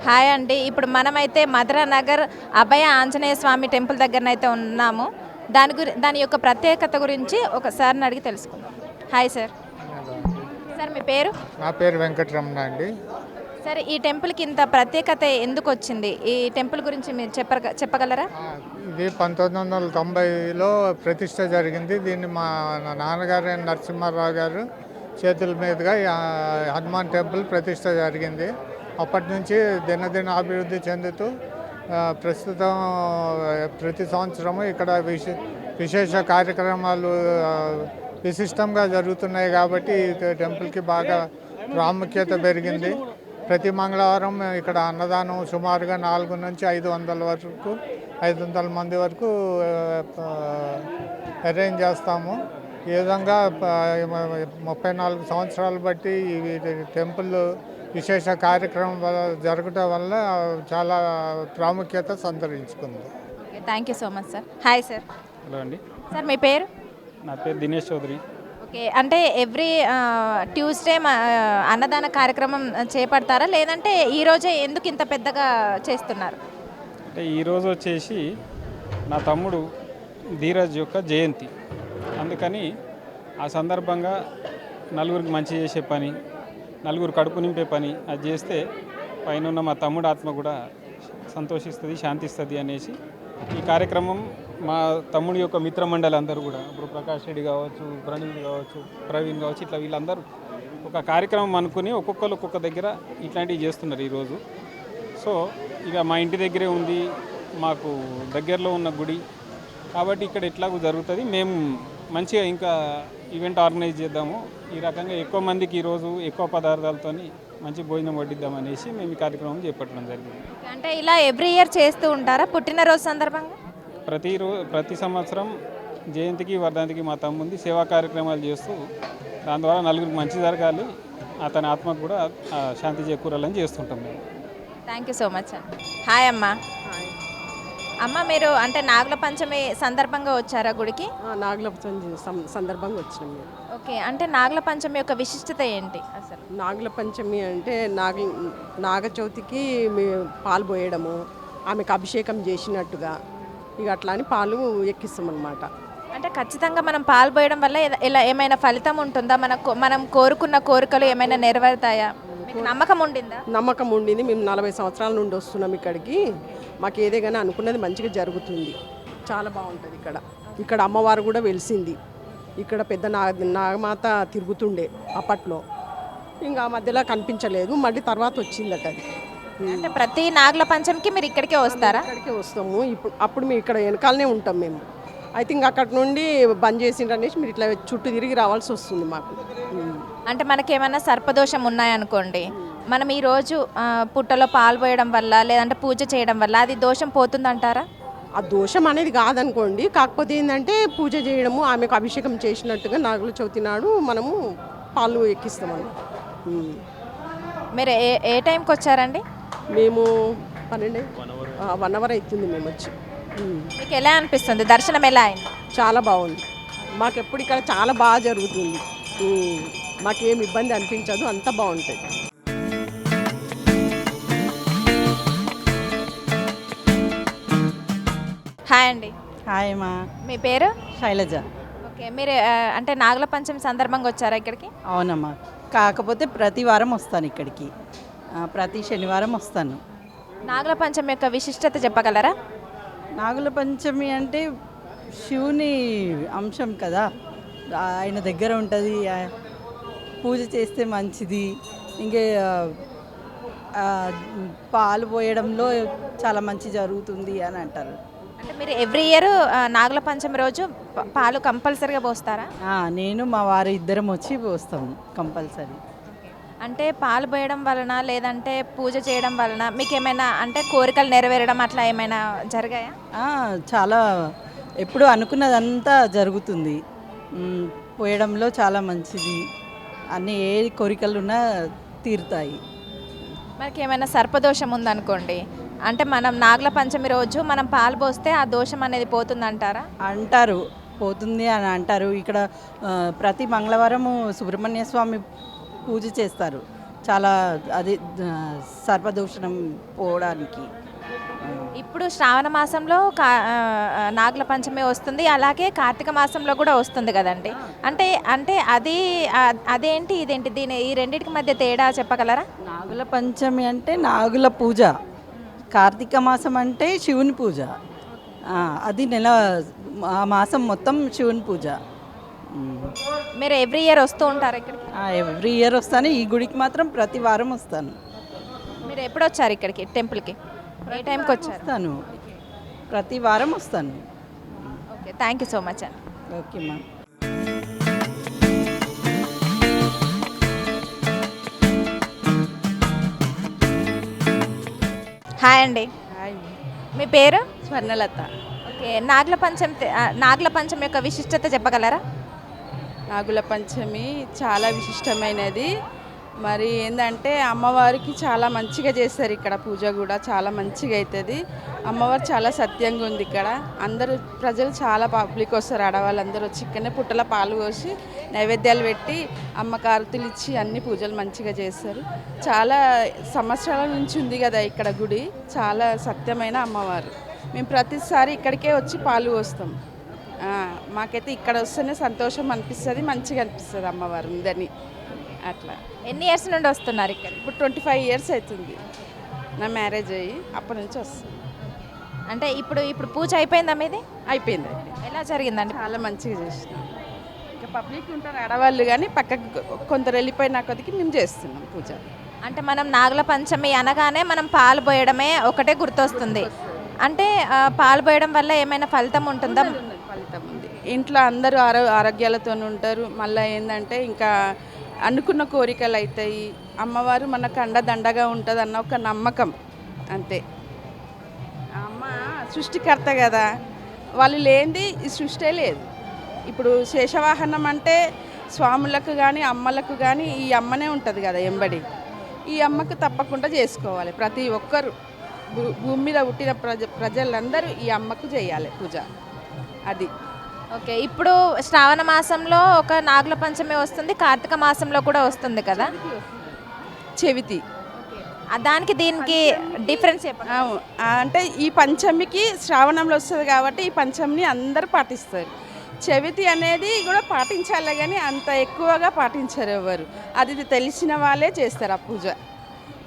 Hi అండి. ఇప్పుడు మనమైతే మధురానగర్ అభయ ఆంజనేయ స్వామి టెంపుల్ దగ్గరనైతే ఉన్నాము. దాని యొక్క ప్రత్యేకత గురించి ఒక సార్ని అడిగి తెలుసుకుందాం. Hi sir. సార్ మీ పేరు? నా పేరు వెంకటరమణ అండి. సరే, ఈ టెంపుల్కి ఇంత ప్రత్యేకత ఎందుకు వచ్చింది? ఈ టెంపుల్ గురించి మీరు చెప్పగలరా? ఇది 1990లో ప్రతిష్ట జరిగింది. దీన్ని మా నాన్నగారు నరసింహారావు గారు చేతుల మీదుగా హనుమాన్ టెంపుల్ ప్రతిష్ట జరిగింది. అప్పటి నుంచి దినదిన అభివృద్ధి చెందుతూ ప్రస్తుతం ప్రతి సంవత్సరము ఇక్కడ విశేష కార్యక్రమాలు విశిష్టంగా జరుగుతున్నాయి. కాబట్టి ఈ టెంపుల్కి బాగా ప్రాముఖ్యత పెరిగింది. ప్రతి మంగళవారం ఇక్కడ అన్నదానం సుమారుగా 400 నుంచి 500 మంది వరకు అరేంజ్ చేస్తాము. ఈ విధంగా 34 సంవత్సరాలు బట్టి ఈ టెంపుల్ విశేష కార్యక్రమం జరగటం వల్ల చాలా ప్రాముఖ్యత సంతరించుకుంది. Thank you so much sir. Hi sir. Hello అండి. సార్ మీ పేరు? నా పేరు దినేష్ చౌదరి. ఓకే, అంటే ఎవ్రీ ట్యూస్డే అన్నదాన కార్యక్రమం చేపడతారా, లేదంటే ఈరోజే ఎందుకు ఇంత పెద్దగా చేస్తున్నారు? అంటే ఈరోజు వచ్చేసి నా తమ్ముడు ధీరజ్ యొక్క జయంతి, అందుకని ఆ సందర్భంగా నలుగురికి మంచి చేసే పని, నలుగురు కడుపు నింపే పని అది చేస్తే పైన ఉన్న మా తమ్ముడు ఆత్మ కూడా సంతోషిస్తుంది, శాంతిస్తుంది అనేసి ఈ కార్యక్రమం మా తమ్ముడి యొక్క మిత్రమండలి అందరూ కూడా, ఇప్పుడు ప్రకాష్ రెడ్డి కావచ్చు, ప్రణీత్ కావచ్చు, ప్రవీణ్ కావచ్చు, ఇట్లా వీళ్ళందరూ ఒక కార్యక్రమం అనుకుని ఒక్కొక్కరు ఒక్కొక్క దగ్గర ఇట్లాంటివి చేస్తున్నారు ఈరోజు. సో ఇక మా ఇంటి దగ్గరే ఉంది, మాకు దగ్గరలో ఉన్న గుడి కాబట్టి ఇక్కడ ఎట్లాగూ జరుగుతుంది. మేము మంచిగా ఇంకా ఈవెంట్ ఆర్గనైజ్ చేద్దాము, ఈ రకంగా ఎక్కువ మందికి ఈరోజు ఎక్కువ పదార్థాలతో మంచి భోజనం వడ్డిద్దామనేసి మేము ఈ కార్యక్రమం చేపట్టడం జరిగింది. అంటే ఇలా ఎవ్రీ ఇయర్ చేస్తూ ఉంటారా పుట్టినరోజు సందర్భంగా? ప్రతి సంవత్సరం జయంతికి వర్ధంతికి మా తమ్ముంది సేవా కార్యక్రమాలు చేస్తూ దాని ద్వారా నలుగురికి మంచి జరగాలి, అతని ఆత్మకు కూడా శాంతి చేకూరాలని చేస్తుంటాం మేము. థ్యాంక్ యూ సో మచ్ అండి. హాయ్ అమ్మ. అమ్మ, మీరు అంటే నాగుల పంచమి సందర్భంగా వచ్చారా గుడికి? నాగుల పంచమి సందర్భంగా వచ్చినాం మేము. ఓకే, అంటే నాగుల పంచమి యొక్క విశిష్టత ఏంటి అసలు? నాగుల పంచమి అంటే నాగచవితికి పాలు పోయడము, ఆమెకు అభిషేకం చేసినట్టుగా ఇక అట్లా అని పాలు ఎక్కిస్తాం అన్నమాట. అంటే ఖచ్చితంగా మనం పాలు పోయడం వల్ల ఇలా ఏమైనా ఫలితం ఉంటుందా? మనం కోరుకున్న కోరికలు ఏమైనా నెరవేరుతాయా? నమ్మకం ఉండిందా? నమ్మకం ఉండింది. మేము 40 సంవత్సరాల నుండి వస్తున్నాం ఇక్కడికి. మాకు ఏదేగానే అనుకున్నది మంచిగా జరుగుతుంది. చాలా బాగుంటుంది ఇక్కడ అమ్మవారు కూడా వెలిసింది. ఇక్కడ పెద్ద నాగమాత తిరుగుతుండే అప్పట్లో, ఇంకా మధ్యలో కనిపించలేదు, మళ్ళీ తర్వాత వచ్చిందట అది. అంటే ప్రతి నాగుల పంచమికి మీరు ఇక్కడికే వస్తారా? ఇక్కడికే వస్తాము. అప్పుడు మేము ఇక్కడ వెనకాలనే ఉంటాం మేము. అయితే ఇంకా అక్కడ నుండి బంద్ చేసిండ్రు అనేసి మీరు ఇట్లా చుట్టూ తిరిగి రావాల్సి వస్తుంది మాకు. అంటే మనకేమైనా సర్పదోషం ఉన్నాయనుకోండి, మనం ఈరోజు పుట్టలో పాలు పోయడం వల్ల లేదంటే పూజ చేయడం వల్ల అది దోషం పోతుందంటారా? ఆ దోషం అనేది కాదనుకోండి, కాకపోతే ఏంటంటే పూజ చేయడము, ఆమెకు అభిషేకం చేసినట్టుగా నాగుల చవితి నాడు మనము పాలు ఎక్కిస్తామని. మీరు ఏ టైంకి వచ్చారండి? మేము 1 అవర్ అవుతుంది మేము వచ్చి. మీకు ఎలా అనిపిస్తుంది? దర్శనం ఎలా అయింది? చాలా బాగుంది. మాకు ఎప్పుడు ఇక్కడ చాలా బాగా జరుగుతుంది. మాకేం ఇబ్బంది అనిపించదు, అంతా బాగుంటుంది. హాయ్ అండి. హాయ్ మా. మీ పేరు? శైలజ. ఓకే, మీరు అంటే నాగుల పంచమి సందర్భంగా వచ్చారా ఇక్కడికి? అవునమ్మా, కాకపోతే ప్రతి వారం వస్తాను ఇక్కడికి, ప్రతి శనివారం వస్తాను. నాగుల పంచమి యొక్క విశిష్టత చెప్పగలరా? నాగుల పంచమి అంటే శివుని అంశం కదా, ఆయన దగ్గర ఉంటుంది, పూజ చేస్తే మంచిది. ఇంకే పాలు పోయడంలో చాలా మంచి జరుగుతుంది అని అంటారు. అంటే మీరు ఎవ్రీ ఇయర్ నాగుల పంచమి రోజు పాలు కంపల్సరీగా పోస్తారా? నేను మా వారు ఇద్దరం వచ్చి పోస్తాము కంపల్సరీ. అంటే పాలు పోయడం వలన లేదంటే పూజ చేయడం వలన మీకు ఏమైనా అంటే కోరికలు నెరవేరడం అట్లా ఏమైనా జరిగాయా? చాలా, ఎప్పుడు అనుకున్నదంతా జరుగుతుంది. పోయడంలో చాలా మంచిది, అన్నీ ఏ కోరికలు ఉన్నా తీరుతాయి. మనకి ఏమైనా సర్పదోషం ఉందనుకోండి, అంటే మనం నాగుల పంచమి రోజు మనం పాలు పోస్తే ఆ దోషం అనేది పోతుందంటారా? అంటారు, పోతుంది అని అంటారు. ఇక్కడ ప్రతి మంగళవారము సుబ్రహ్మణ్య స్వామి పూజ చేస్తారు. చాలా అది సర్పదూషణం పోవడానికి. ఇప్పుడు శ్రావణ మాసంలో నాగుల పంచమి వస్తుంది, అలాగే కార్తీక మాసంలో కూడా వస్తుంది కదండి. అంటే అంటే అదేంటి ఇదేంటి, ఈ రెండింటికి మధ్య తేడా చెప్పగలరా? నాగుల పంచమి అంటే నాగుల పూజ, కార్తీక మాసం అంటే శివుని పూజ. అది నెల ఆ మాసం మొత్తం శివుని పూజ. మీరు ఎవ్రీ ఇయర్ వస్తూ ఉంటారు ఇక్కడికి? ఎవ్రీ ఇయర్ వస్తాను. ఈ గుడికి మాత్రం ప్రతి వారం వస్తాను. మీరు ఎప్పుడు వచ్చారు ఇక్కడికి టెంపుల్కి? ఏ టైంకి వచ్చారు? వస్తాను, ప్రతి వారం వస్తాను. Okay, thank you so much అండి. ఓకే మా. హాయ్ అండి, హాయ్, మీ పేరు? స్వర్ణలత. ఓకే, నాగుల పంచమి యొక్క విశిష్టత చెప్పగలరా? నాగుల పంచమి చాలా విశిష్టమైనది. మరి ఏంటంటే అమ్మవారికి చాలా మంచిగా చేస్తారు ఇక్కడ. పూజ కూడా చాలా మంచిగా అవుతుంది. అమ్మవారు చాలా సత్యంగా ఉంది ఇక్కడ. అందరూ ప్రజలు చాలా పబ్లిక్ వస్తారు, ఆడవాళ్ళందరూ వచ్చి ఇక్కడనే పుట్టల పాలు పోసి నైవేద్యాలు పెట్టి అమ్మకి ఆరతులు ఇచ్చి అన్ని పూజలు మంచిగా చేస్తారు. చాలా సంవత్సరాల నుంచి ఉంది కదా ఇక్కడ గుడి, చాలా సత్యమైన అమ్మవారు. మేము ప్రతిసారి ఇక్కడికే వచ్చి పాలు పోస్తాం. మాకైతే ఇక్కడ వస్తేనే సంతోషం అనిపిస్తుంది, మంచిగా అనిపిస్తుంది అమ్మవారు ఉందని. అట్లా. ఎన్ని ఇయర్స్ నుండి వస్తున్నారు ఇక్కడ? ఇప్పుడు 25 years అవుతుంది నా మ్యారేజ్ అయ్యి, అప్పటి నుంచి వస్తుంది. అంటే ఇప్పుడు పూజ అయిపోయిందా మీది? అయిపోయింది. ఎలా జరిగిందండి? చాలా మంచిగా చేసినాం. ఇంకా పబ్లిక్ ఉంటారు ఆడవాళ్ళు, కానీ పక్కకు కొందరు వెళ్ళిపోయిన కొద్దికి మేము చేస్తున్నాం పూజ. అంటే మనం నాగుల పంచమి అనగానే మనం పాలు పోయడమే ఒకటే గుర్తొస్తుంది. అంటే పాలు పోయడం వల్ల ఏమైనా ఫలితం ఉంటుందా? ఫలితం ఉంది. ఇంట్లో అందరూ ఆరోగ్యాలతో ఉంటారు. మళ్ళీ ఏంటంటే ఇంకా అనుకున్న కోరికలు అవుతాయి. అమ్మవారు మనకు అండదండగా ఉంటుంది అన్న ఒక నమ్మకం అంతే. అమ్మ సృష్టికర్త కదా, వాళ్ళు లేనిది ఈ సృష్టి లేదు. ఇప్పుడు శేషవాహనం అంటే స్వాములకు కానీ అమ్మలకు కానీ ఈ అమ్మనే ఉంటుంది కదా ఎంబడి. ఈ అమ్మకు తప్పకుండా చేసుకోవాలి. ప్రతి ఒక్కరు భూమి మీద పుట్టిన ప్రజలందరూ ఈ అమ్మకు చేయాలి పూజ. అది. ఓకే, ఇప్పుడు శ్రావణ మాసంలో ఒక నాగుల పంచమి వస్తుంది, కార్తీక మాసంలో కూడా వస్తుంది కదా, చెవితి. దానికి దీనికి డిఫరెన్స్ చెప్పండి. అంటే ఈ పంచమికి శ్రావణంలో వస్తుంది కాబట్టి ఈ పంచమిని అందరూ పాటిస్తారు. చెవితి అనేది కూడా పాటించాలి, కానీ అంత ఎక్కువగా పాటించరు ఎవరు. అది తెలిసిన వాళ్ళే చేస్తారు ఆ పూజ,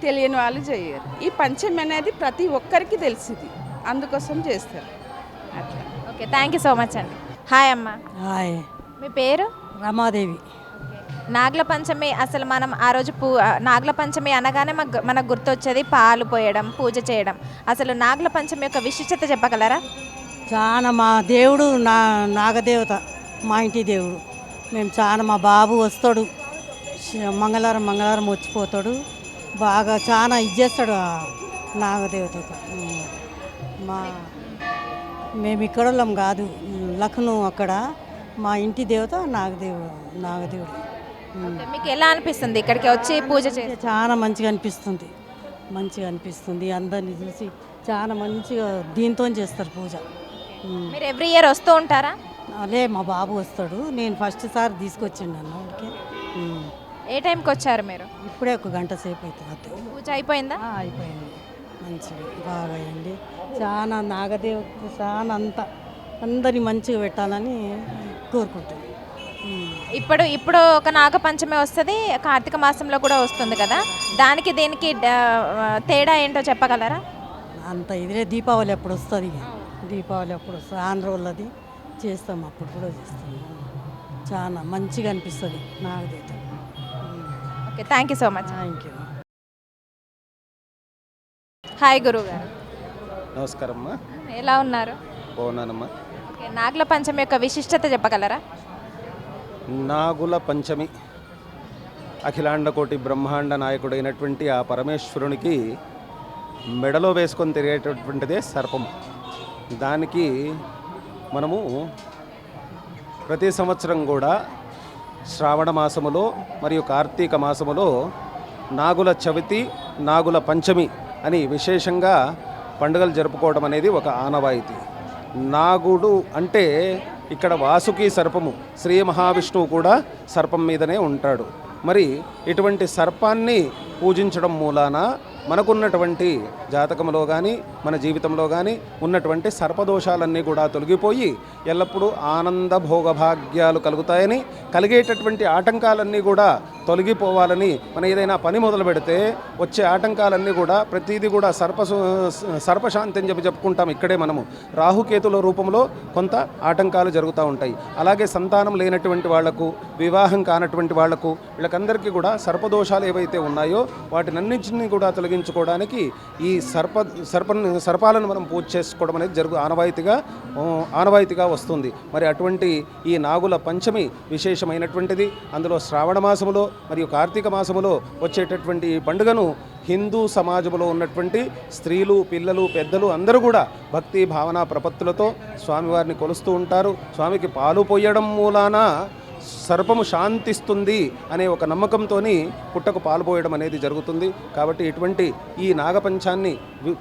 తెలియని వాళ్ళు చేయరు. ఈ పంచమి అనేది ప్రతి ఒక్కరికి తెలిసింది, అందుకోసం చేస్తారు అట్లా. Okay, thank you so much అండి. హాయ్ అమ్మ. హాయ్, మీ పేరు? రమాదేవి. నాగుల పంచమి, అసలు మనం ఆ రోజు నాగుల పంచమి అనగానే మనకు గుర్తొచ్చేది పాలు పోయడం, పూజ చేయడం. అసలు నాగుల పంచమి యొక్క విశిష్టత చెప్పగలరా? చాలా మా దేవుడు నాగదేవత, మా ఇంటి దేవుడు. మేము చాలా, మా బాబు వస్తాడు మంగళవారం వచ్చిపోతాడు. బాగా చాలా ఇచ్చేస్తాడు ఆ నాగదేవతకు. మేము ఇక్కడ వాళ్ళం కాదు, లక్నో అక్కడ మా ఇంటి దేవత నాగదేవుడు. మీకు ఎలా అనిపిస్తుంది ఇక్కడికి వచ్చి పూజ చేసి? చాలా మంచిగా అనిపిస్తుంది. అందరిని చూసి చాలా మంచిగా దీంతో చేస్తారు పూజ. మీరు ఎవ్రీ ఇయర్ వస్తూ ఉంటారా? అదే మా బాబు వస్తాడు, నేను ఫస్ట్ సారి తీసుకొచ్చిండు అన్నకి. ఏ టైంకి వచ్చారు మీరు? ఇప్పుడే ఒక గంట సేపు అవుతుంది. పూజ అయిపోయిందా? అయిపోయింది, మంచిగా బాగా అయింది. చాలా నాగదేవత చాలా అందరినీ మంచిగా పెట్టాలని కోరుకుంటాను. ఇప్పుడు ఒక నాగపంచమి వస్తుంది, కార్తీక మాసంలో కూడా వస్తుంది కదా, దానికి దీనికి తేడా ఏంటో చెప్పగలరా? అంత ఇదిలే, దీపావళి అప్పుడు వస్తుంది. ఆంధ్ర వాళ్ళది చేస్తాం, అప్పుడు కూడా చేస్తాము. చాలా మంచిగా అనిపిస్తుంది నాగదేవత. Okay, thank you so much. Thank you. Hi గురువు గారు. నమస్కారం అమ్మా. ఎలా ఉన్నారు? బాగున్నానమ్మా. ఓకే, నాగుల పంచమి యొక్క విశిష్టత చెప్పగలరా? నాగుల పంచమి అఖిలాండకోటి బ్రహ్మాండ నాయకుడైనటువంటి ఆ పరమేశ్వరునికి మెడలో వేసుకొని తిరిగేటటువంటిదే సర్పం. దానికి మనము ప్రతి సంవత్సరం కూడా శ్రావణ మాసములో మరియు కార్తీక మాసములో నాగుల చవితి, నాగుల పంచమి అని విశేషంగా పండుగలు జరుపుకోవడం అనేది ఒక ఆనవాయితీ. నాగుడు అంటే ఇక్కడ వాసుకి సర్పము, శ్రీ మహావిష్ణువు కూడా సర్పం మీదనే ఉంటాడు. మరి ఇటువంటి సర్పాన్ని పూజించడం మూలాన మనకున్నటువంటి జాతకంలో కానీ మన జీవితంలో కానీ ఉన్నటువంటి సర్పదోషాలన్నీ కూడా తొలగిపోయి ఎల్లప్పుడూ ఆనంద భోగభాగ్యాలు కలుగుతాయని, కలిగేటటువంటి ఆటంకాలన్నీ కూడా తొలగిపోవాలని, మనం ఏదైనా పని మొదలు పెడితే వచ్చే ఆటంకాలన్నీ కూడా ప్రతిదీ కూడా సర్పశాంతి అని చెప్పుకుంటాం. ఇక్కడే మనము రాహుకేతుల రూపంలో కొంత ఆటంకాలు జరుగుతూ ఉంటాయి. అలాగే సంతానం లేనటువంటి వాళ్లకు, వివాహం కానటువంటి వాళ్లకు, వీళ్ళకందరికీ కూడా సర్పదోషాలు ఏవైతే ఉన్నాయో వాటినన్నింటినీ కూడా తొలగించుకోవడానికి ఈ సర్పాలను మనం పూజ చేసుకోవడం అనేది ఆనవాయితీగా వస్తుంది. మరి అటువంటి ఈ నాగుల పంచమి విశేషమైనటువంటిది. అందులో శ్రావణ మాసములో మరియు కార్తీక మాసములో వచ్చేటటువంటి ఈ పండుగను హిందూ సమాజంలో ఉన్నటువంటి స్త్రీలు, పిల్లలు, పెద్దలు అందరూ కూడా భక్తి భావన ప్రపత్తులతో స్వామివారిని కొలుస్తూ ఉంటారు. స్వామికి పాలు పోయడం మూలాన సర్పము శాంతిస్తుంది అనే ఒక నమ్మకంతో పుట్టకు పాల్పోయడం అనేది జరుగుతుంది. కాబట్టి ఇటువంటి ఈ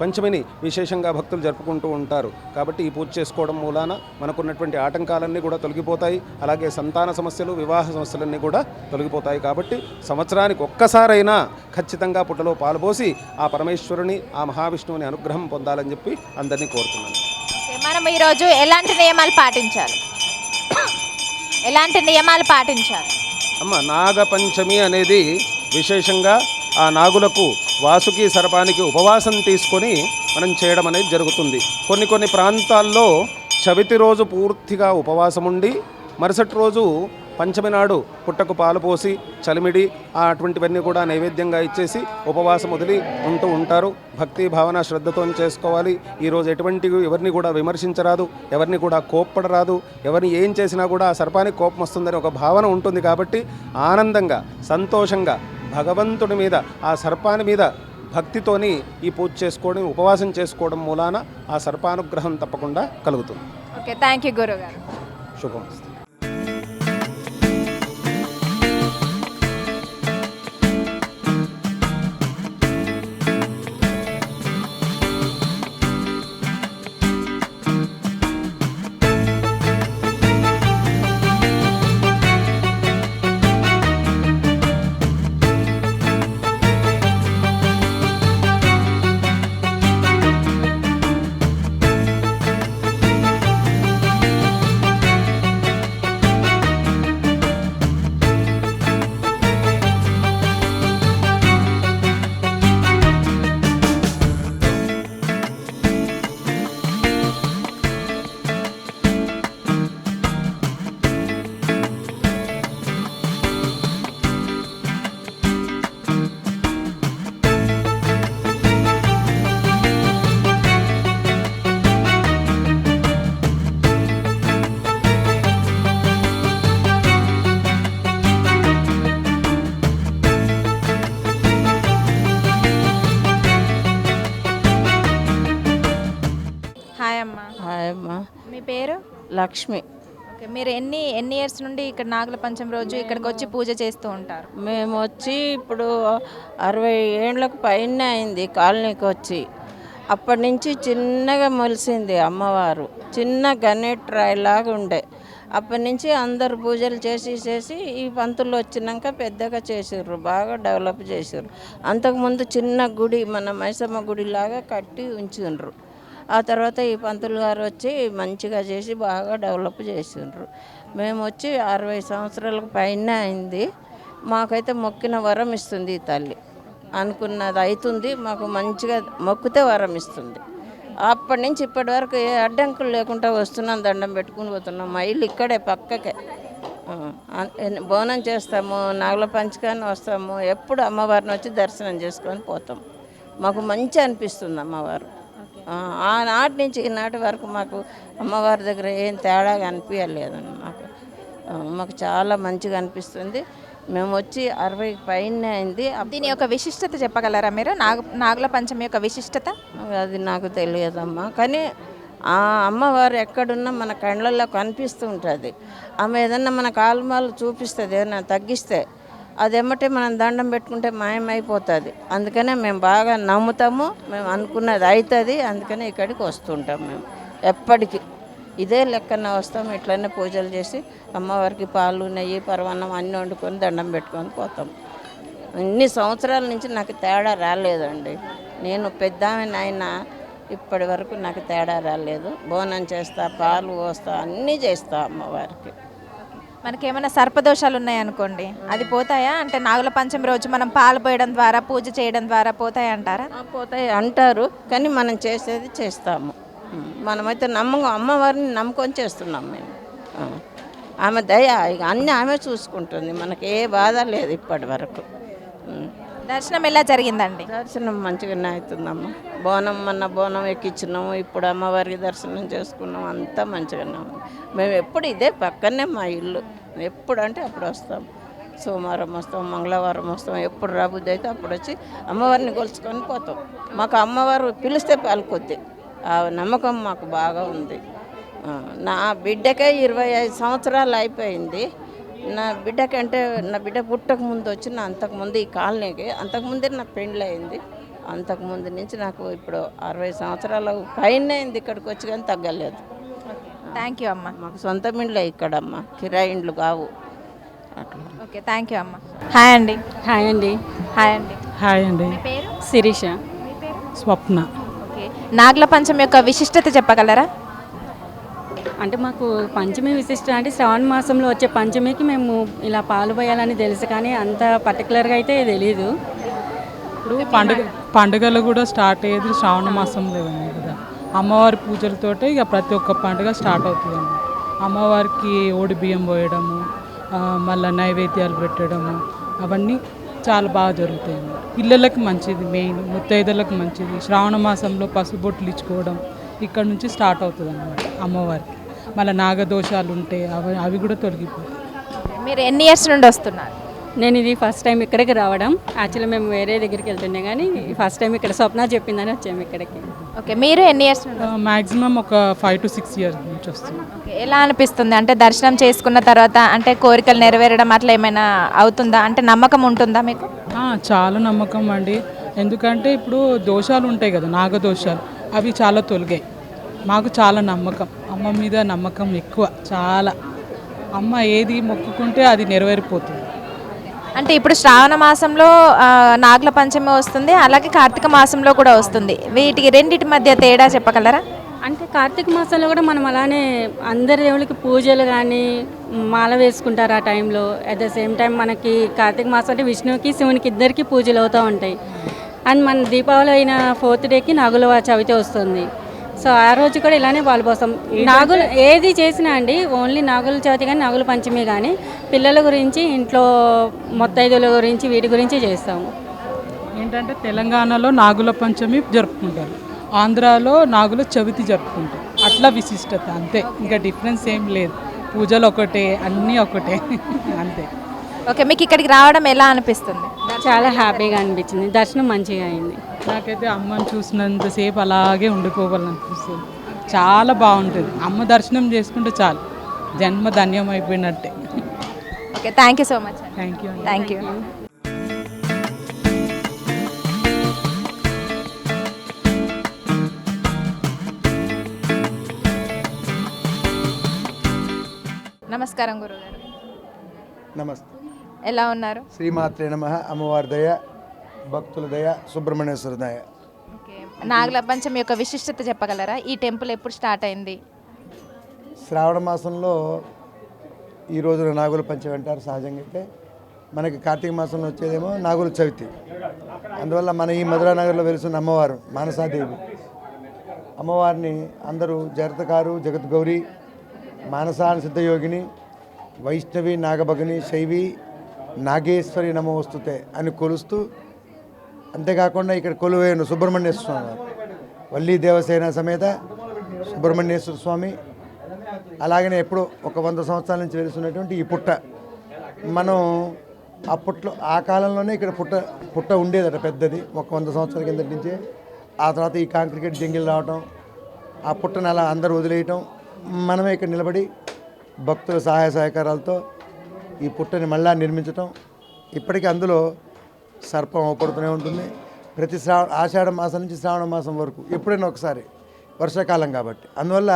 పంచమిని విశేషంగా భక్తులు జరుపుకుంటూ ఉంటారు. కాబట్టి ఈ పూజ చేసుకోవడం మూలాన మనకున్నటువంటి ఆటంకాలన్నీ కూడా తొలగిపోతాయి. అలాగే సంతాన సమస్యలు, వివాహ సమస్యలన్నీ కూడా తొలగిపోతాయి. కాబట్టి సంవత్సరానికి ఒక్కసారైనా ఖచ్చితంగా పుట్టలో పాల్పోసి ఆ పరమేశ్వరుని, ఆ మహావిష్ణువుని అనుగ్రహం పొందాలని చెప్పి అందరినీ కోరుతున్నాను. మనం ఈరోజు ఎలాంటి నియమాలు పాటించాలి? అమ్మ, నాగపంచమి అనేది విశేషంగా ఆ నాగులకు, వాసుకి సర్పానికి ఉపవాసం తీసుకొని మనం చేయడం అనేది జరుగుతుంది. కొన్ని ప్రాంతాల్లో చవితి రోజు పూర్తిగా ఉపవాసం ఉండి మరుసటి రోజు పంచమి నాడు పుట్టకు పాలు పోసి చలిమిడి అటువంటివన్నీ కూడా నైవేద్యంగా ఇచ్చేసి ఉపవాసం వదిలి ఉంటూ ఉంటారు. భక్తి భావన శ్రద్ధతో చేసుకోవాలి. ఈరోజు ఎవరిని కూడా విమర్శించరాదు, ఎవరిని కూడా కోప్పడరాదు. ఎవరిని ఏం చేసినా కూడా ఆ సర్పానికి కోపం వస్తుందని ఒక భావన ఉంటుంది. కాబట్టి ఆనందంగా, సంతోషంగా భగవంతుడి మీద, ఆ సర్పాని మీద భక్తితోని ఈ పూజ చేసుకోవడం, ఉపవాసం చేసుకోవడం మూలాన ఆ సర్పానుగ్రహం తప్పకుండా కలుగుతుంది. ఓకే, థ్యాంక్ యూ గురుగారు. శుభమస్తు. హాయ్ అమ్మా. మీ పేరు? లక్ష్మి. ఓకే, మీరు ఎన్ని ఇయర్స్ నుండి ఇక్కడ నాగుల పంచమి రోజు ఇక్కడికి వచ్చి పూజ చేస్తూ ఉంటారు? మేము వచ్చి ఇప్పుడు 60 ఏళ్ళకు పైన అయింది కాలనీకి వచ్చి. అప్పటి నుంచి చిన్నగా మొలిసింది అమ్మవారు, చిన్న గణేట్ రాయిలాగా ఉండే. అప్పటి నుంచి అందరు పూజలు చేసి ఈ పంతులు వచ్చినాక పెద్దగా చేసారు, బాగా డెవలప్ చేసారు. అంతకుముందు చిన్న గుడి, మన మైసమ్మ గుడిలాగా కట్టి ఉంచిండ్రు. ఆ తర్వాత ఈ పంతులు గారు వచ్చి మంచిగా చేసి బాగా డెవలప్ చేసిండ్రు. మేము వచ్చి 60 సంవత్సరాలకు పైన అయింది. మాకైతే మొక్కిన వరం ఇస్తుంది ఈ తల్లి. అనుకున్నది అవుతుంది, మాకు మంచిగా మొక్కితే వరం ఇస్తుంది. అప్పటి నుంచి ఇప్పటి వరకు ఏ అడ్డంకులు లేకుండా వస్తున్నాం, దండం పెట్టుకుని పోతున్నాం. మా ఇల్లు ఇక్కడే పక్కకే. బోనం చేస్తాము, నాగుల పంచకాన్ని వస్తాము, ఎప్పుడు అమ్మవారిని వచ్చి దర్శనం చేసుకొని పోతాం. మాకు మంచి అనిపిస్తుంది అమ్మవారు. ఆనాటి నుంచి ఈనాటి వరకు మాకు అమ్మవారి దగ్గర ఏం తేడాగా అనిపించలేదండి. మాకు చాలా మంచిగా అనిపిస్తుంది. మేము వచ్చి 60 పైన అయింది. దీని యొక్క విశిష్టత చెప్పగలరా మీరు? నాగుల పంచమి యొక్క విశిష్టత అది నాకు తెలియదమ్మా. కానీ ఆ అమ్మవారు ఎక్కడున్నా మన కళ్ళల్లో కనిపిస్తూ ఉంటుంది. ఆమె ఏదన్నా మన కాలుమాలు చూపిస్తుంది, ఏదైనా తగ్గిస్తే అదేమంటే మనం దండం పెట్టుకుంటే మాయమైపోతుంది. అందుకనే మేము బాగా నమ్ముతాము, మేము అనుకున్నది అవుతుంది. అందుకనే ఇక్కడికి వస్తుంటాం మేము ఎప్పటికీ. ఇదే లెక్కన వస్తాం, ఇట్లనే పూజలు చేసి అమ్మవారికి పాలు నెయ్యి పరమాన్నం అన్నీ వండుకొని దండం పెట్టుకొని పోతాం. ఇన్ని సంవత్సరాల నుంచి నాకు తేడా రాలేదండి. నేను పెద్దామెనైనా ఇప్పటి వరకు నాకు తేడా రాలేదు. బోనం చేస్తా, పాలు పోస్తా, అన్నీ చేస్తా అమ్మవారికి. మనకేమైనా సర్పదోషాలు ఉన్నాయనుకోండి, అది పోతాయా? అంటే నాగుల పంచమి రోజు మనం పాలు పోయడం ద్వారా పూజ చేయడం ద్వారా పోతాయి అంటారా? పోతాయి అంటారు, కానీ మనం చేసేది చేస్తాము. మనమైతే అమ్మవారిని నమ్ముకొని చేస్తున్నాం మేము. ఆమె దయ ఇక అన్నీ ఆమె చూసుకుంటుంది, మనకి ఏ బాధ లేదు ఇప్పటి వరకు. దర్శనం ఎలా జరిగిందండి? దర్శనం మంచిగానే అవుతుందమ్మ. బోనం ఎక్కించినాము, ఇప్పుడు అమ్మవారికి దర్శనం చేసుకున్నాం, అంతా మంచిగానే ఉంది. మేము ఎప్పుడు ఇదే పక్కనే మా ఇల్లు, ఎప్పుడు అంటే అప్పుడు వస్తాం. సోమవారం వస్తాం, మంగళవారం వస్తాం, ఎప్పుడు రాబుద్ది అయితే అప్పుడు వచ్చి అమ్మవారిని కొలుచుకొని పోతాం. మాకు అమ్మవారు పిలిస్తే పలుకుద్ది, ఆ నమ్మకం మాకు బాగా ఉంది. నా బిడ్డకే 25 సంవత్సరాలు అయిపోయింది. నా బిడ్డకంటే నా బిడ్డ పుట్టక ముందు వచ్చిన అంతకుముందు ఈ కాలనీకి, అంతకుముందే నాకు పెళ్ళి అయింది. అంతకుముందు నుంచి నాకు ఇప్పుడు 60 సంవత్సరాల పైన అయింది ఇక్కడికి వచ్చి, కానీ తగ్గలేదు. థ్యాంక్ యూ అమ్మ. మాకు సొంత ఇండ్లే ఇక్కడమ్మ, కిరాయి ఇండ్లు కావు అట్లా. ఓకే, థ్యాంక్ యూ అమ్మ. హాయ్ అండి. హాయ్ అండి. హాయ్ అండి. హాయ్ అండి. మీ పేరు? శిరీష. మీ పేరు? స్వప్న. ఓకే, నాగుల పంచమి యొక్క విశిష్టత చెప్పగలరా? అంటే మాకు పంచమి విశిష్ట అంటే శ్రావణ మాసంలో వచ్చే పంచమికి మేము ఇలా పాలు పోయాలని తెలుసు, కానీ అంత పర్టికులర్గా అయితే తెలియదు. ఇప్పుడు పండుగలు కూడా స్టార్ట్ అయ్యేది శ్రావణ మాసంలో ఉంది కదా. అమ్మవారి పూజలతోటే ఇక ప్రతి ఒక్క పండుగ స్టార్ట్ అవుతుందండి. అమ్మవారికి ఓడి బియ్యం పోయడము, మళ్ళీ నైవేద్యాలు పెట్టడము, అవన్నీ చాలా బాగా జరుగుతాయి. పిల్లలకు మంచిది, మెయిన్ ముత్తైదులకు మంచిది. శ్రావణ మాసంలో పసుబొట్లు ఇచ్చుకోవడం ఇక్కడ నుంచి స్టార్ట్ అవుతుంది అన్నమాట అమ్మవారికి. మళ్ళీ నాగదోషాలు ఉంటే అవి కూడా తొలగిపోతాయి. మీరు ఎన్ని ఇయర్స్ నుండి వస్తున్నారు? నేను ఇది ఫస్ట్ టైం ఇక్కడికి రావడం. యాక్చువల్లీ మేము వేరే దగ్గరికి వెళ్తుండే, కానీ ఫస్ట్ టైం ఇక్కడ స్వప్న చెప్పిందని వచ్చాము ఇక్కడికి. ఓకే, మీరు ఎన్ని ఇయర్స్ నుండి? మ్యాక్సిమం ఒక 5 to 6 years నుంచి వస్తుంది. ఓకే, ఎలా అనిపిస్తుంది? అంటే దర్శనం చేసుకున్న తర్వాత అంటే కోరికలు నెరవేరడం అట్లా ఏమైనా అవుతుందా? అంటే నమ్మకం ఉంటుందా మీకు? చాలా నమ్మకం అండి. ఎందుకంటే ఇప్పుడు దోషాలు ఉంటాయి కదా, నాగదోషాలు, అవి చాలా తొలగాయి. మాకు చాలా నమ్మకం, అమ్మ మీద నమ్మకం ఎక్కువ. చాలా అమ్మ ఏది మొక్కుకుంటే అది నెరవేరిపోతుంది. అంటే ఇప్పుడు శ్రావణ మాసంలో నాగుల పంచమి వస్తుంది, అలాగే కార్తీక మాసంలో కూడా వస్తుంది. వీటికి రెండింటి మధ్య తేడా చెప్పగలరా? అంటే కార్తీక మాసంలో కూడా మనం అలానే అందరి దేవుళ్ళకి పూజలు కానీ మాల వేసుకుంటారు ఆ టైంలో. అట్ ద సేమ్ టైం మనకి కార్తీక మాసం అంటే విష్ణువుకి శివునికి ఇద్దరికి పూజలు అవుతూ ఉంటాయి. అండ్ మన దీపావళి అయిన 4th డేకి నాగుల చవితి వస్తుంది. సో ఆ రోజు కూడా ఇలానే పాల్పోస్తాం. నాగులు ఏది చేసినా అండి, ఓన్లీ నాగుల చవితి కానీ నాగుల పంచమి కానీ పిల్లల గురించి, ఇంట్లో మొత్తైదుల గురించి, వీటి గురించి చేస్తాము. ఏంటంటే తెలంగాణలో నాగుల పంచమి జరుపుకుంటారు, ఆంధ్రాలో నాగుల చవితి జరుపుకుంటారు. అట్లా విశిష్టత అంతే, ఇంకా డిఫరెన్స్ ఏం లేదు. పూజలు ఒకటే, అన్నీ ఒకటే అంతే. ఓకే, మీకు ఇక్కడికి రావడం ఎలా అనిపిస్తుంది? చాలా హ్యాపీగా అనిపించింది, దర్శనం మంచిగా అయింది. నాకైతే అమ్మని చూసినంతసేపు అలాగే ఉండిపోవాలనిపిస్తుంది. చాలా బాగుంటుంది. అమ్మ దర్శనం చేసుకుంటే చాలు, జన్మ ధన్యం అయిపోయినట్టే. Okay, thank you so much. Thank you. Thank you. నమస్కారం గురుగారు. నమస్తే. ఎలా ఉన్నారు? శ్రీమాత్రే నమః. అమ్మవారి దయ, భక్తుల దయ, సుబ్రహ్మణ్యేశ్వర దయ. ఓకే, నాగుల పంచమి యొక్క విశిష్టత చెప్పగలరా? ఈ టెంపుల్ ఎప్పుడు స్టార్ట్ అయింది? శ్రావణ మాసంలో ఈ రోజున నాగుల పంచమి అంటారు. సహజంగా అయితే మనకి కార్తీక మాసంలో వచ్చేదేమో నాగుల చవితి. అందువల్ల మన ఈ మధురానగర్లో వెలుస్తున్న అమ్మవారు మానసాదేవి అమ్మవారిని అందరూ జగత్కారు, జగద్గౌరి, మానసాన సిద్ధయోగిని, వైష్ణవి, నాగభగిని, శైవి, నాగేశ్వరి నమోస్తుతే అని కొలుస్తూ, అంతేకాకుండా ఇక్కడ కొలువైన సుబ్రహ్మణ్యేశ్వర స్వామి, వల్లీ దేవసేన సమేత సుబ్రహ్మణ్యేశ్వర స్వామి. అలాగనే ఎప్పుడు ఒక 100 సంవత్సరాల నుంచి వెలుస్తున్నటువంటి ఈ పుట్ట, మనం అప్పట్లో ఆ కాలంలోనే ఇక్కడ పుట్ట ఉండేదట పెద్దది, ఒక 100 సంవత్సరాల కిందటి నుంచే. ఆ తర్వాత ఈ కాంక్రీట్ జంగిల్ రావటం, ఆ పుట్టను అలా అందరూ వదిలేయటం, మనమే ఇక్కడ నిలబడి భక్తుల సహాయ సహకారాలతో ఈ పుట్టని మళ్ళా నిర్మించటం. ఇప్పటికీ అందులో సర్పం అవపడుతూనే ఉంటుంది. ప్రతి ఆషాఢ మాసం నుంచి శ్రావణ మాసం వరకు ఎప్పుడైనా ఒకసారి, వర్షాకాలం కాబట్టి. అందువల్ల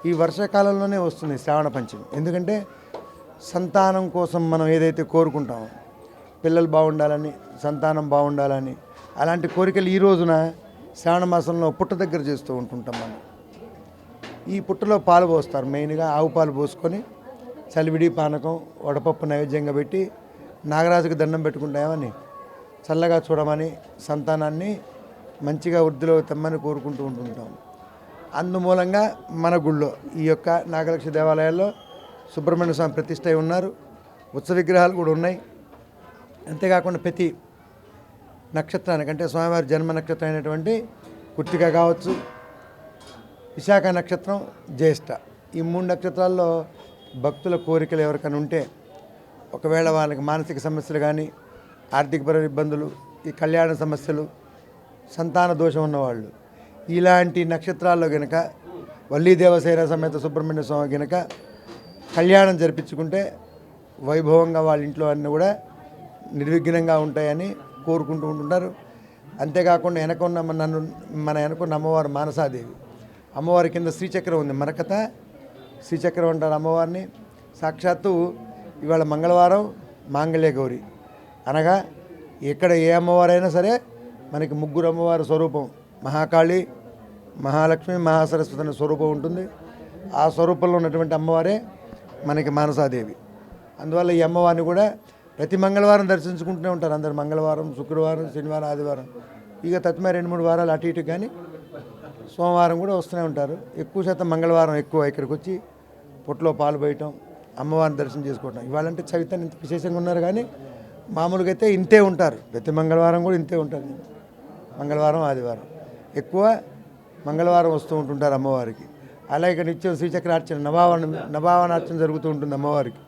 ఈ వర్షాకాలంలోనే వస్తుంది శ్రావణ పంచమి. ఎందుకంటే సంతానం కోసం మనం ఏదైతే కోరుకుంటామో, పిల్లలు బాగుండాలని, సంతానం బాగుండాలని, అలాంటి కోరికలు ఈ రోజున శ్రావణ మాసంలో పుట్ట దగ్గర చేస్తూ ఉంటుంటాం మనం. ఈ పుట్టలో పాలు పోస్తారు, మెయిన్గా ఆవు పాలు పోసుకొని చలివిడి పానకం వడపప్పు నైవేద్యంగా పెట్టి నాగరాజుకి దండం పెట్టుకుంటామని, చల్లగా చూడమని, సంతానాన్ని మంచిగా వృద్ధిలో తెమ్మని కోరుకుంటూ ఉంటుంటాం. అందుమూలంగా మన గుళ్ళో ఈ యొక్క నాగలక్ష్మి దేవాలయాల్లో సుబ్రహ్మణ్య స్వామి ప్రతిష్ఠ అయి ఉన్నారు. ఉత్సవ విగ్రహాలు కూడా ఉన్నాయి. అంతేకాకుండా ప్రతి నక్షత్రానికి, అంటే స్వామివారి జన్మ నక్షత్రం అయినటువంటి కృత్తిక కావచ్చు, విశాఖ నక్షత్రం, జ్యేష్ఠ, ఈ 3 నక్షత్రాల్లో భక్తుల కోరికలు ఎవరికైనా ఉంటే, ఒకవేళ వాళ్ళకి మానసిక సమస్యలు కానీ, ఆర్థికపరమైన ఇబ్బందులు, ఈ కళ్యాణ సమస్యలు, సంతాన దోషం ఉన్నవాళ్ళు ఇలాంటి నక్షత్రాల్లో గనక వల్లీ దేవసేన సమేత సుబ్రహ్మణ్య స్వామి గనక కళ్యాణం జరిపించుకుంటే వైభవంగా వాళ్ళ ఇంట్లో అన్నీ కూడా నిర్విఘ్నంగా ఉంటాయని కోరుకుంటూ ఉంటుంటారు. అంతేకాకుండా మన వెనకున్న అమ్మవారు మానసాదేవి, అమ్మవారి కింద శ్రీచక్రం ఉంది, మరకత శ్రీచక్రం అంటారు అమ్మవారిని. సాక్షాత్తు ఇవాళ మంగళవారం మాంగళ్య గౌరి అనగా ఎక్కడ ఏ అమ్మవారైనా సరే మనకి 3 అమ్మవారి స్వరూపం, మహాకాళి, మహాలక్ష్మి, మహాసరస్వతి అనే స్వరూపం ఉంటుంది. ఆ స్వరూపంలో ఉన్నటువంటి అమ్మవారే మనకి మానసాదేవి. అందువల్ల ఈ అమ్మవారిని కూడా ప్రతి మంగళవారం దర్శించుకుంటూనే ఉంటారు అందరు. మంగళవారం, శుక్రవారం, శనివారం, ఆదివారం, ఇక తత్మ 2-3 వారాలు అటు ఇటు, కానీ సోమవారం కూడా వస్తూనే ఉంటారు. ఎక్కువ శాతం మంగళవారం ఎక్కువ ఇక్కడికి వచ్చి పొట్టులో పాలు పోయటం, అమ్మవారిని దర్శనం చేసుకోవటం. ఇవాళంటే చైతన్యం ఇంత విశేషంగా ఉన్నారు, కానీ మామూలుగా అయితే ఇంతే ఉంటారు. ప్రతి మంగళవారం కూడా ఇంతే ఉంటారు. మంగళవారం, ఆదివారం ఎక్కువ మంగళవారం వస్తూ ఉంటుంటారు అమ్మవారికి. అలాగే నిత్యం శ్రీచక్రార్చన, నవావరణార్చన జరుగుతూ ఉంటుంది అమ్మవారికి.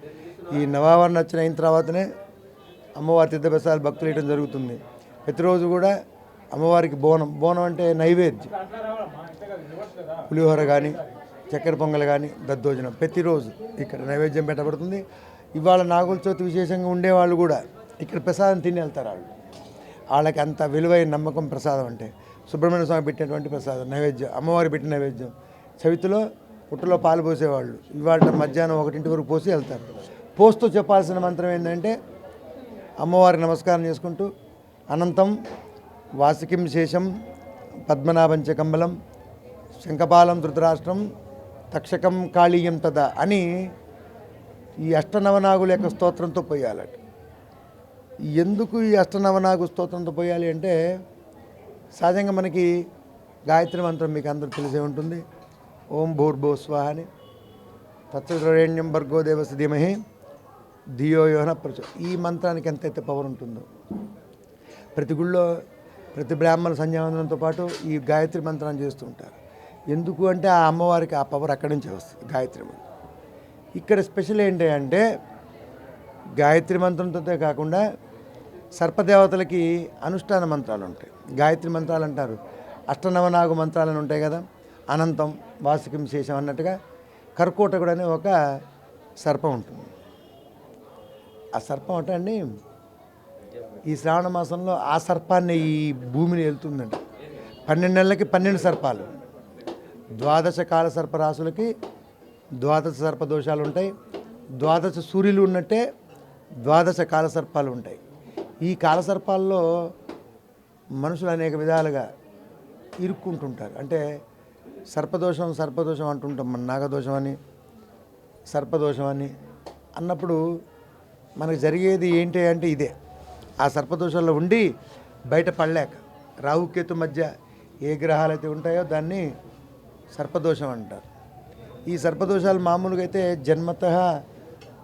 ఈ నవావరణార్చన అయిన తర్వాతనే అమ్మవారి తీర్థప్రసాదాలు భక్తులు ఇవ్వడం జరుగుతుంది. ప్రతిరోజు కూడా అమ్మవారికి బోనం అంటే నైవేద్యం, పులిహోర కానీ, చక్కెర పొంగల్ కానీ, దద్దోజనం ప్రతిరోజు ఇక్కడ నైవేద్యం పెట్టబడుతుంది. ఇవాళ నాగుల చవితి విశేషంగా ఉండేవాళ్ళు కూడా ఇక్కడ ప్రసాదం తిని వెళ్తారు. వాళ్ళకి అంత విలువైన నమ్మకం ప్రసాదం అంటే. సుబ్రహ్మణ్య స్వామి పెట్టినటువంటి ప్రసాదం నైవేద్యం, అమ్మవారి పెట్టిన నైవేద్యం. చవితిలో పుట్టలో పాలు పోసేవాళ్ళు ఇవాళ మధ్యాహ్నం 1 వరకు పోసి వెళ్తారు. పోస్తూ చెప్పాల్సిన మంత్రం ఏంటంటే, అమ్మవారికి నమస్కారం చేసుకుంటూ అనంతం వాసికిం శేషం పద్మనాభంచ కంబలం శంఖపాలం ధృతరాష్ట్రం తక్షకం కాళీయం తదా అని ఈ అష్టనవనాగుల యొక్క స్తోత్రంతో పోయాలట. ఎందుకు ఈ అష్టనవనాగు స్తోత్రంతో పోయాలి అంటే, సహజంగా మనకి గాయత్రి మంత్రం మీకు అందరూ తెలిసే ఉంటుంది. ఓం భూర్భువ స్వాహ అని, తత్సవితుర్వరేణ్యం భర్గో దేవస్య ధీమహి ధియో యో నః ప్రచోదయాత్. ఈ మంత్రానికి ఎంతైతే పవర్ ఉంటుందో, ప్రతి గుళ్ళో ప్రతి బ్రాహ్మణ సంధ్యావందనంతో పాటు ఈ గాయత్రి మంత్రాన్ని చేస్తూ ఉంటారు. ఎందుకు అంటే ఆ అమ్మవారికి ఆ పవర్ అక్కడి నుంచే వస్తుంది, గాయత్రి మంత్రం. ఇక్కడ స్పెషల్ ఏంటి అంటే, గాయత్రి మంత్రంతో కాకుండా సర్పదేవతలకి అనుష్ఠాన మంత్రాలు ఉంటాయి. గాయత్రి మంత్రాలు అంటారు, అష్టనవనాగు మంత్రాలను ఉంటాయి కదా, అనంతం వాసికం శేషం అన్నట్టుగా కర్కోటకుడు అనే ఒక సర్పం ఉంటుంది. ఆ సర్పం అంటే అండి, ఈ శ్రావణ మాసంలో ఆ సర్పాన్ని ఈ భూమిని వెళ్తుందండి. 12 నెలలకి 12 సర్పాలు, 12 కాల సర్పరాశులకి 12 సర్పదోషాలు ఉంటాయి. 12 సూర్యులు ఉన్నట్టే 12 కాల సర్పాలు ఉంటాయి. ఈ కాల సర్పాల్లో మనుషులు అనేక విధాలుగా ఇరుక్కుంటుంటారు. అంటే సర్పదోషం అంటుంటాం మన, నాగదోషం అని, సర్పదోషం అని అన్నప్పుడు మనకు జరిగేది ఏంటి అంటే ఇదే. ఆ సర్పదోషాల్లో ఉండి బయట పడలేక రాహుకేతు మధ్య ఏ గ్రహాలు అయితే ఉంటాయో దాన్ని సర్పదోషం అంటారు. ఈ సర్పదోషాలు మామూలుగా అయితే జన్మతః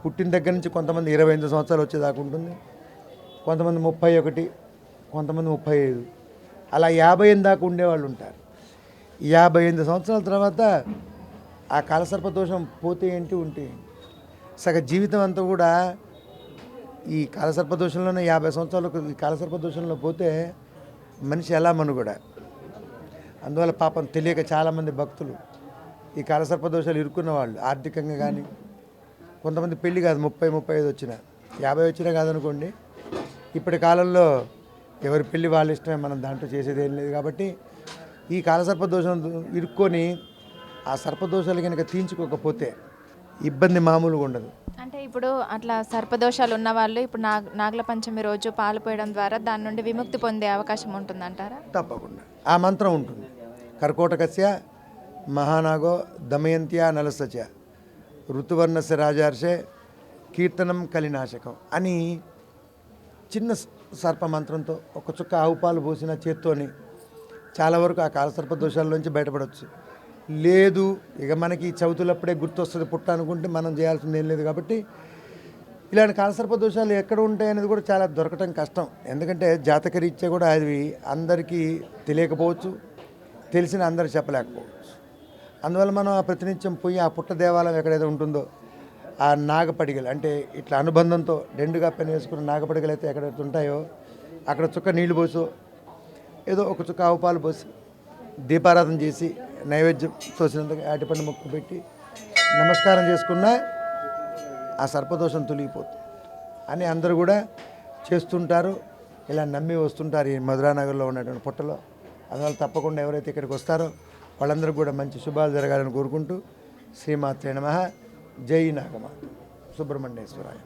పుట్టిన దగ్గర నుంచి కొంతమంది 28 సంవత్సరాలు వచ్చేదాకా ఉంటుంది, కొంతమంది 31, కొంతమంది 35, అలా 58 దాకా ఉండేవాళ్ళు ఉంటారు. 58 సంవత్సరాల తర్వాత ఆ కాలసర్పదోషం పోతే ఏంటి, ఉంటే సగ జీవితం అంతా కూడా ఈ కాలసర్పదోషంలోనే 50 సంవత్సరాలకు ఈ కాలసర్పదోషంలో పోతే మనిషి ఎలా మనుగడ. అందువల్ల పాపం తెలియక చాలామంది భక్తులు ఈ కాలసర్పదోషాలు ఇరుక్కున్న వాళ్ళు ఆర్థికంగా కానీ, కొంతమంది పెళ్ళి కాదు 30-35 వచ్చినా, 50 వచ్చినా కాదనుకోండి, ఇప్పటి కాలంలో ఎవరి పెళ్ళి వాళ్ళ ఇష్టమే, మనం దాంట్లో చేసేది ఏం లేదు. కాబట్టి ఈ కాలసర్పదోషం ఇరుక్కొని ఆ సర్పదోషాలు కనుక తీయించుకోకపోతే ఇబ్బంది మామూలుగా ఉండదు. అంటే ఇప్పుడు అట్లా సర్పదోషాలు ఉన్న వాళ్ళు ఇప్పుడు నాగుల పంచమి రోజు పాలు పోయడం ద్వారా దాని నుండి విముక్తి పొందే అవకాశం ఉంటుందంటారా? తప్పకుండా ఆ మంత్రం ఉంటుంది. కర్కోటకస్య మహానాగో దమయంత్యా నలసచ ఋతువర్ణస్య రాజార్షే కీర్తనం కలినాశకం అని చిన్న సర్ప మంత్రంతో ఒక చుక్క ఆవు పాలు పోసిన చేత్తోని చాలా వరకు ఆ కాలసర్ప దోషాల్లోంచి బయటపడవచ్చు. లేదు ఇక మనకి చవితులప్పుడే గుర్తొస్తుంది పుట్ట అనుకుంటే మనం చేయాల్సింది ఏం లేదు. కాబట్టి ఇలాంటి కాలసర్ప దోషాలు ఎక్కడ ఉంటాయి అనేది కూడా చాలా దొరకటం కష్టం. ఎందుకంటే జాతకరీత్యా కూడా అది అందరికీ తెలియకపోవచ్చు, తెలిసిన అందరూ చెప్పలేకపోవచ్చు. అందువల్ల మనం ఆ ప్రతినిత్యం పోయి ఆ పుట్ట దేవాలయం ఎక్కడైతే ఉంటుందో ఆ నాగపడిగలు అంటే ఇట్లా అనుబంధంతో రెండుగా పెన వేసుకున్న నాగపడిగలు అయితే ఎక్కడైతే ఉంటాయో అక్కడ చుక్క నీళ్లు పోసో ఏదో ఒక చుక్క ఆవు పాలు పోసి దీపారాధన చేసి నైవేద్యం తోసినంతగా అటిపండు మొక్కు పెట్టి నమస్కారం చేసుకున్నా ఆ సర్పదోషం తొలగిపోతుంది అని అందరూ కూడా చేస్తుంటారు. ఇలా నమ్మి వస్తుంటారు ఈ మధురానగర్లో ఉన్నటువంటి పుట్టలో. అందువల్ల తప్పకుండా ఎవరైతే ఇక్కడికి వస్తారో వాళ్ళందరూ కూడా మంచి శుభాలు జరగాలని కోరుకుంటూ శ్రీమాత్రే నమః. జై నాగమాత సుబ్రహ్మణ్యేశ్వరాయ.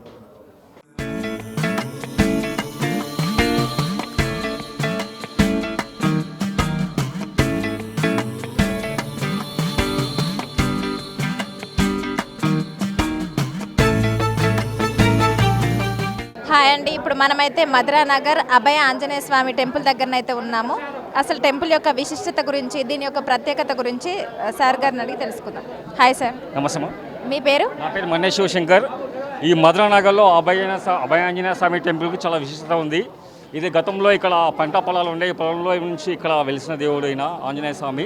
హాయ్ అండి, ఇప్పుడు మనమైతే మధురానగర్ అభయ ఆంజనేయ స్వామి టెంపుల్ దగ్గరనైతే ఉన్నాము. అసలు టెంపుల్ యొక్క విశిష్టత గురించి, దీని యొక్క ప్రత్యేకత గురించి సార్ గారిని అడిగి తెలుసుకుందాం. Hi sir. నమస్తే. మీ పేరు? నా పేరు మన్నే శివశంకర్. ఈ మధురానగర్లో అభయ ఆంజనేయ స్వామి టెంపుల్కి చాలా విశిష్టత ఉంది. ఇది గతంలో ఇక్కడ పంట పొలాలు ఉండే పొలంలో నుంచి ఇక్కడ వెలిసిన దేవుడు అయిన ఆంజనేయ స్వామి.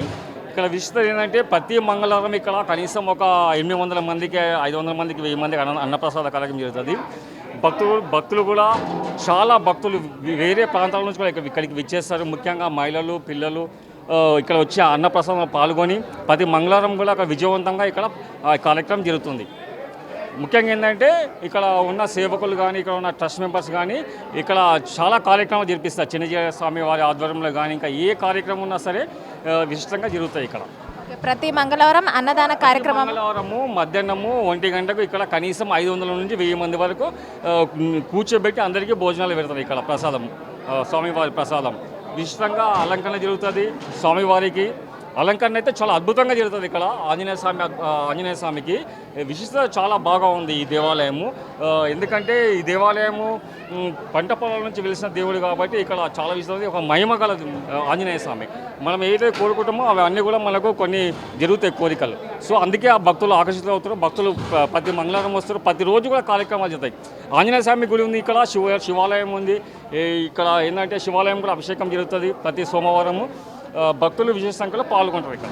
ఇక్కడ విశిష్టత ఏంటంటే ప్రతి మంగళవారం ఇక్కడ కనీసం ఒక 800 మందికి 500 మందికి 1000 మందికి అన్నప్రసాద కార్యక్రమం జరుగుతుంది. భక్తులు కూడా చాలా భక్తులు వేరే ప్రాంతాల నుంచి కూడా ఇక్కడికి విచ్చేస్తారు. ముఖ్యంగా మహిళలు, పిల్లలు ఇక్కడ వచ్చి అన్నప్రసాదం పాల్గొని ప్రతి మంగళవారం కూడా అక్కడ విజయవంతంగా ఇక్కడ కార్యక్రమం జరుగుతుంది. ముఖ్యంగా ఏంటంటే ఇక్కడ ఉన్న సేవకులు కానీ ఇక్కడ ఉన్న ట్రస్ట్ మెంబర్స్ కానీ ఇక్కడ చాలా కార్యక్రమాలు జరిపిస్తారు. చిన్నజీర స్వామి వారి ఆధ్వర్యంలో కానీ ఇంకా ఏ కార్యక్రమం ఉన్నా సరే విశిష్టంగా జరుగుతాయి ఇక్కడ. ప్రతి మంగళవారం అన్నదాన కార్యక్రమం. మంగళవారము మధ్యాహ్నము 1 గంటకు ఇక్కడ కనీసం 500 నుంచి 1000 మంది వరకు కూర్చోబెట్టి అందరికీ భోజనాలు పెడతారు. ఇక్కడ ప్రసాదం, స్వామివారి ప్రసాదం విశిష్టంగా అలంకరణ జరుగుతుంది. స్వామివారికి అలంకరణ అయితే చాలా అద్భుతంగా జరుగుతుంది. ఇక్కడ ఆంజనేయ స్వామికి విశిష్టత చాలా బాగా ఉంది ఈ దేవాలయము. ఎందుకంటే ఈ దేవాలయము పంట పొలాల నుంచి వెలిసిన దేవుడు కాబట్టి ఇక్కడ చాలా విశిష్టత, ఒక మహిమ గల ఆంజనేయ స్వామి. మనం ఏదైతే కోరుకుంటామో అవి అన్నీ కూడా మనకు కొన్ని జరుగుతాయి కోరికలు. సో అందుకే ఆ భక్తులు ఆకర్షితులు అవుతారు. భక్తులు ప్రతి మంగళవారం వస్తారు. ప్రతిరోజు కూడా కార్యక్రమాలు జరుగుతాయి. ఆంజనేయ స్వామి గుడి ఉంది, ఇక్కడ శివాలయం ఉంది. ఇక్కడ ఏంటంటే శివాలయం కూడా అభిషేకం జరుగుతుంది ప్రతి సోమవారము. భక్తులు విశేష సంఖ్యలో పాల్గొంటారు ఇక్కడ.